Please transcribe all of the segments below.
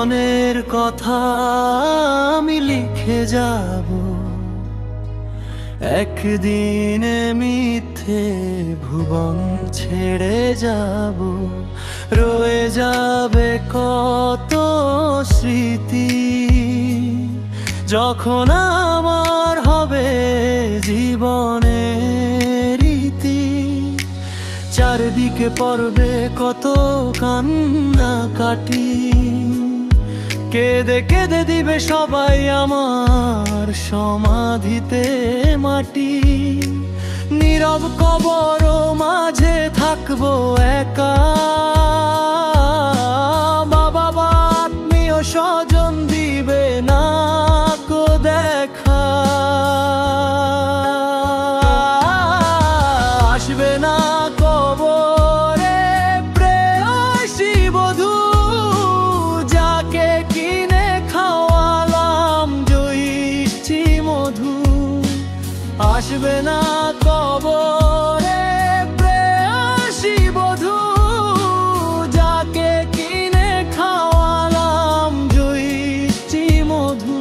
জীবনের কথা আমি লিখে যাব, একদিনে মিথ্যে ভুবন ছেড়ে যাব। রয়ে যাবে কত স্মৃতি, যখন আমার হবে জীবনের রীতি। চারদিকে পড়বে কত কান্না কাটি, কেঁদে কেঁদে দিবে সবাই আমার সমাধিতে মাটি। নীরব কবর মাঝে থাকবো একা, বাবা বা আত্মীয় স্বজন দিবে না কো দেখা। আসবে না কবরে প্রেয়সী বধূ, যাকে কিনে খাওয়ালাম জয়িষ্ঠী মধু। আসবে না কবরে প্রেয়সী বধূ, যাকে কিনে খাওয়ালাম জয়িষ্ঠী মধু।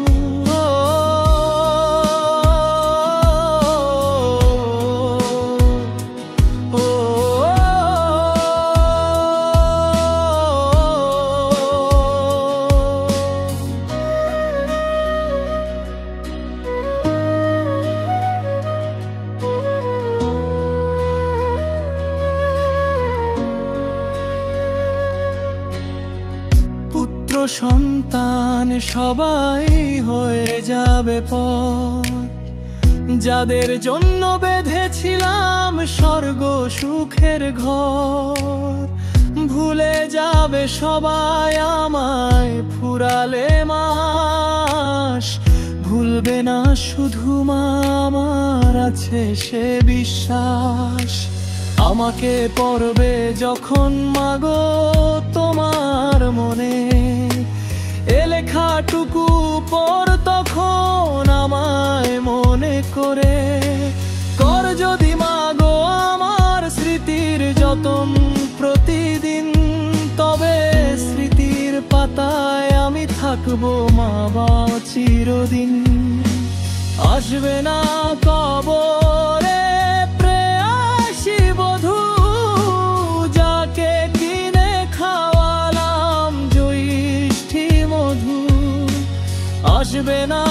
সন্তান সবাই হয়ে যাবে পর, যাদের জন্য বেঁধেছিলাম স্বর্গ সুখের ঘর। ভুলে যাবে সবাই আমায় ফুরালে মাস, ভুলবে না শুধু মা আমার আছে সে বিশ্বাস। আমাকে পড়বে যখন মাগো তোমার মনে, এ লেখাটুকু পর তখন আমায় মনে করে। কর যদি মাগো আমার স্মৃতির যতন প্রতিদিন, তবে স্মৃতির পাতায় আমি থাকবো মা বাবা চিরদিন। আসবে না কবরে প্রেয়সী বধূ, যাকে কিনে খাওয়ালাম জয়িষ্ঠী মধু। আসবে না